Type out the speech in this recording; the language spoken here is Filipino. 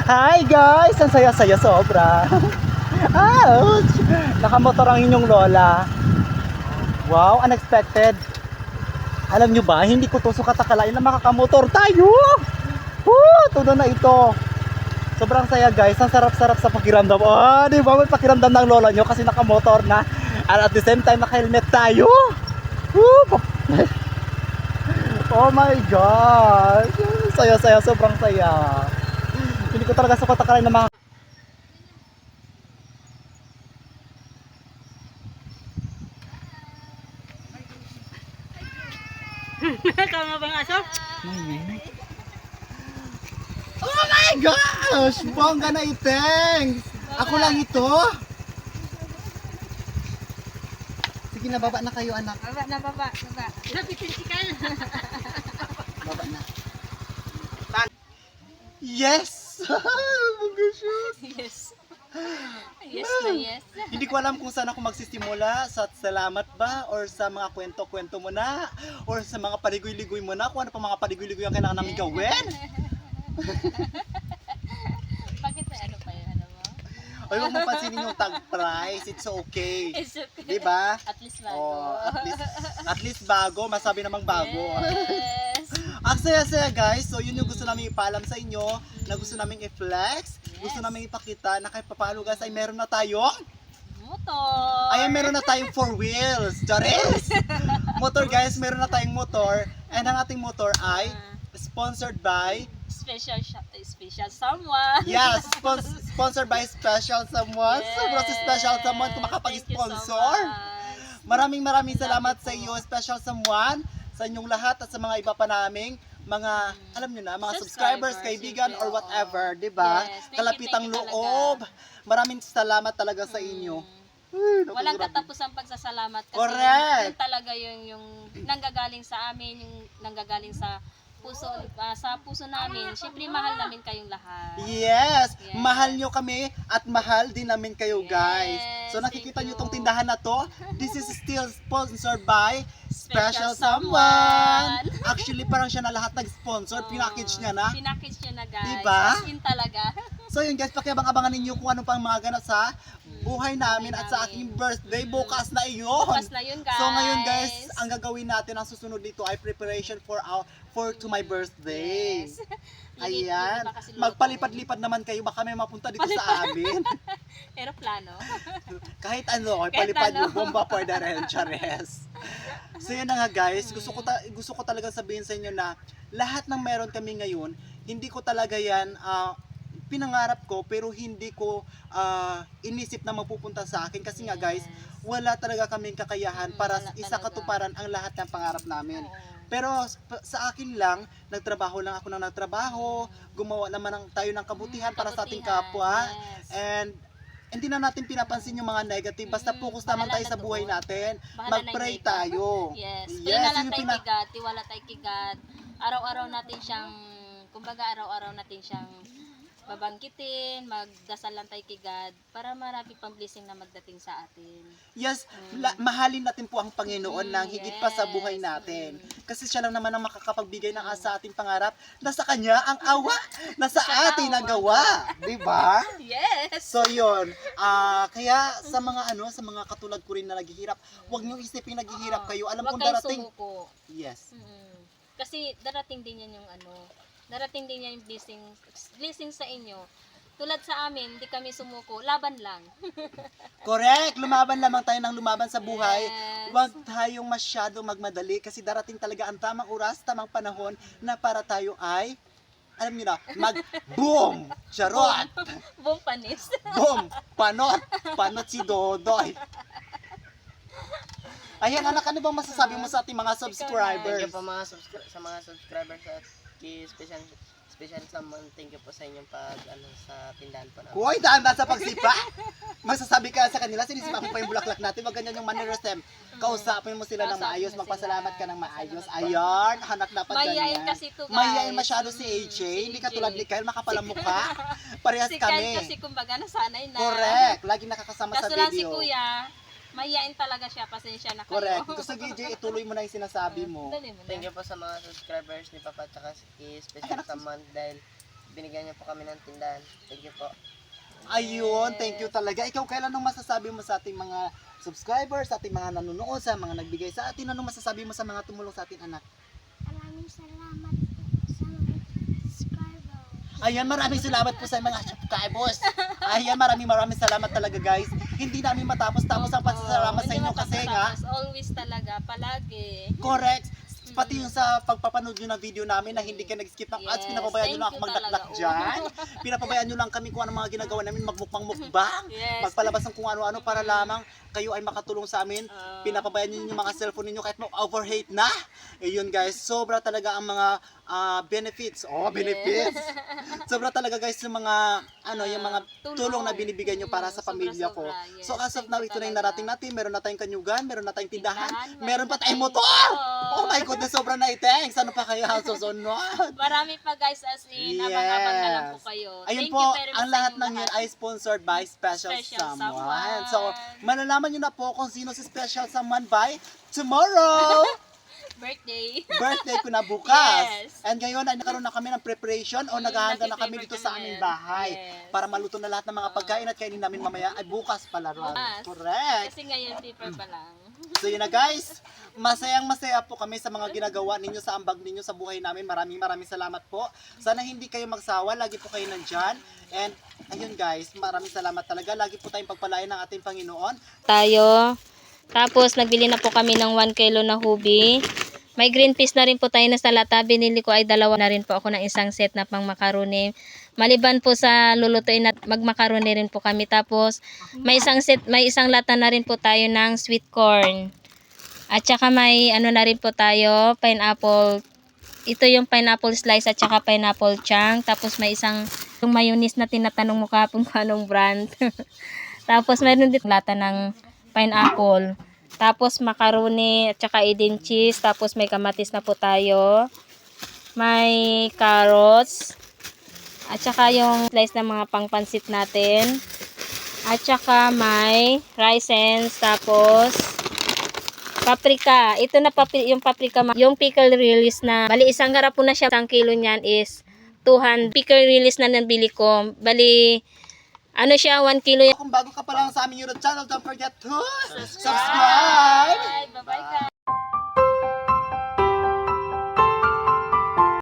Hi guys! Ang saya-saya sobra. Ouch! Nakamotor ang inyong lola. Wow, unexpected. Alam nyo ba, hindi ko to sukat akalain na makakamotor tayo. Tudo na ito. Sobrang saya guys, ang sarap-sarap sa pakiramdam. Di ba may pakiramdam ng lola nyo kasi nakamotor na. And at the same time, naka-helmet tayo. Oh my gosh! Saya-saya, sobrang saya. Hindi ko talaga sukat akalain na Kama bang aso? Oh my gosh! Bongga na iteng! Ako lang ito! Sige na, baba na kayo anak. Baba. Lapitin si Kal. Baba na. Yes! Bongga siya! Yes. Yes na yes. Hindi ko alam kung saan ako magsisimula, sa salamat ba or sa mga kwento-kwento mo na or sa mga paligoy-ligoy mo na, kung ano pa mga paligoy-ligoy ang kailangan namin gawin. Bakit ano pa yun? Ano mo? Ay, huwag mo pansinin yung tag price, it's okay. It's okay. Diba? At least bago. Oh, at least bago, masabi namang bago. Yes. Ang saya-saya guys, so yun yung gusto namin ipaalam sa inyo, na gusto namin i-flex, gusto namin ipakita na kahit papaano guys ay meron na tayong Motor. ay meron na tayong 4 wheels. Charis! Motor guys, meron na tayong motor, and ang ating motor ay sponsored by Special someone. yes, sponsored by Special Someone. Yes. Sobrang si Special Someone kung Thank you so makapag-sponsor. much. Maraming salamat sa iyo, Special Someone, sa inyong lahat at sa mga iba pa naming mga, alam nyo na, mga subscribers, kaibigan, or whatever, di ba? Yes. Thank you, Kalapitang thank you loob. Maraming salamat talaga sa inyo. Ay, naku, Walang grabe. katapusang pagsasalamat kasi Correct. yun talaga yung nanggagaling sa amin, yung nanggagaling sa puso namin. Siyempre mahal namin kayong lahat. Yes, Yes. mahal nyo kami at mahal din namin kayo guys. Yes, So nakikita thank nyo you. tong tindahan na to. This is still sponsored by Special Special Someone. Someone. Actually parang siya na lahat nag-sponsor, pinackage niya na. Pinackage niya na guys. Diba? As in talaga. So yun guys, pakiabang-abangan ninyo kung ano pang mga ganap sa buhay namin at sa aking birthday. Bukas na iyon. Bukas na yun guys. So ngayon guys, ang gagawin natin, ang susunod dito ay preparation for to my birthday. Yes. Ayan. Baka kasi luto. Magpalipad-lipad naman kayo, baka may mapunta dito sa amin. Aeroplano. Kahit ano, Kahit palipad ano. yung bomba for the Chares. So yun na nga guys, gusto ko talaga sabihin sa inyo na lahat ng meron kami ngayon, hindi ko talaga yan pinangarap ko, pero hindi ko inisip na mapupunta sa akin kasi nga guys, wala talaga kaming kakayahan para wala isa talaga. katuparan ang lahat ng pangarap namin. Oo. Pero sa akin lang, nagtrabaho lang ako ng nagtrabaho, gumawa naman tayo ng kabutihan para sa ating kapwa, Yes. and hindi na natin pinapansin yung mga negative, basta focus naman bahala tayo na sa buhay doon. natin, Bahala na mag-pray yung iba. tayo. Yes. Yes, Kaya na lang yun yung tayo kigat, tiwala tayo kigat. Araw-araw natin siyang, kumbaga araw-araw natin siyang babangkitin, magdasal lang tayo kay God para marami pang blessing na magdating sa atin. Yes, mahalin natin po ang Panginoon ng higit pa sa buhay natin. Kasi siya lang naman ang makakapagbigay ng sa ating pangarap. Nasa Kanya ang awa, nasa atin ang gawa. Diba? Yes! So yun, kaya sa mga katulad ko rin na naghihirap, huwag niyo isipin naghihirap kayo. Alam Huwag kong kayong darating. sumuko. Yes. Kasi darating din yan yung darating din yan yung blessing sa inyo. Tulad sa amin, hindi kami sumuko, laban lang. Correct. Lumaban lamang tayo ng lumaban sa buhay. Yes. Huwag tayong masyado magmadali kasi darating talaga ang tamang oras, tamang panahon na para tayo ay, alam niyo na, mag-boom! Charot! Buong panis. Boom! Panot! Panot si Dodoy. Ayan anak, ano bang masasabi mo sa ating mga Thank subscribers? you po sa mga subscribers at kay special someone, thank you po sa inyong sa tindahan po namin. Hoy, daan-daan sa pagsipa. Masasabi ka sa kanila, sinisipa mo pa yung bulaklak natin, wag ganyan yung mannerism. Kausapin mo sila ng Kausapin maayos, mo magpasalamat sila. ka ng maayos. Ayan, hanap dapat ganyan. Mayayain kasi to, guys. Mayayain masyado si AJ, Si hindi ka AJ. tulad ni Kyle, makapalang mukha. Parehas Si Kyle kami. kasi kumbaga nasanay na. Correct, lagi nakakasama sa Kaso lang si video. Kuya, mayayain talaga siya, pasensya na kayo. Correct. Gusto AJ, ituloy mo na yung sinasabi mo. Dali mo na. Thank you po sa mga subscribers ni Papa at kay special someone dahil binigyan niyo po kami ng tindahan. Thank you po. Ayun, thank you talaga. Ikaw, kailan nung masasabi mo sa ating mga subscribers, sa ating mga nanonood, sa mga nagbigay sa atin, anong masasabi mo sa mga tumulong sa atin, anak? Maraming salamat po sa mga subscriber. Ayan, maraming salamat po sa mga subscribers. Ayan, maraming salamat talaga, guys. Hindi namin matapos-tapos ang pasasalamat sa Hindi inyo kasi nga, matapos. Always talaga, palagi. correct. Pati yung sa pagpapanood nyo ng video namin na hindi kayo nag-skip ng ads, Yes, pinapabayaan nyo lang thank ako you magdaklak talaga. dyan. Pinapabayaan nyo lang kami kung ano mga ginagawa namin, magmukbang-mukbang. Yes. Magpalabas ng kung ano-ano para lamang kayo ay makatulong sa amin. Ah. Pinapabayaan nyo yung mga cellphone ninyo kahit overheat na. Ayun guys, sobra talaga ang mga benefits. Oh, benefits. Sobra talaga guys yung mga yung mga tulong na binibigay nyo para sa pamilya ko. Sobra-sobra, yes. So as of Thank now, you ito na yung talaga. narating natin. Meron na tayong kanyugan, meron na tayong tindahan, Tindahan, meron pa tayong motor. motor. Oh my goodness, sobrang na-thanks. Ano pa kayo ang susunod? Marami pa guys, as in, abang-abang na lang po kayo. Ayun Thank po, you very much ang sa lahat inyong ng yun ay sponsored by Special, Special Someone. Someone. So, malalaman nyo na po kung sino si Special Someone by tomorrow. Birthday. Birthday ko na bukas. Yes. And ngayon ay nagkaroon na kami ng preparation o naghahanda na kami nagpe-prepare dito sa kami. aming bahay. Yes. Para maluto na lahat ng mga pagkain at kainin namin mamaya ay bukas pala ron. Bukas. Correct. Kasi ngayon, paper pa lang. So yun na guys, masayang masaya po kami sa mga ginagawa ninyo sa ambag ninyo sa buhay namin. Maraming salamat po. Sana hindi kayo magsawa, lagi po kayo nandyan. And ayun guys, maraming salamat talaga. Lagi po tayong pagpalain ng ating Panginoon. Tayo. Tapos, nagbili na po kami ng 1 kilo na hubi. May green peas na rin po tayo na sa lata. Binili ko ay 2 na rin po ako ng isang set na pang macaroni. Maliban po sa lulutuin at magmacaroni rin po kami. Tapos, may isang lata na rin po tayo ng sweet corn. At saka may ano na rin po tayo, pineapple. Ito yung pineapple slice at saka pineapple chunk. Tapos may yung mayonnaise na tinatanong mo kahapon kung anong brand. Tapos mayroon din lata ng pineapple. Tapos macaroni at saka Eden cheese. Tapos may kamatis na po tayo. May carrots. At saka yung slice ng mga pangpansit natin. At saka may raisins. Tapos paprika. Ito na yung paprika. Yung pickle release na. Bali isang garapon na siya. 1 kilo niyan is 200. Pickle release na nabili ko. Bali ano siya, 1 kilo yan. Kung bago ka pa lang sa aming YouTube channel, don't forget to subscribe! Bye-bye guys!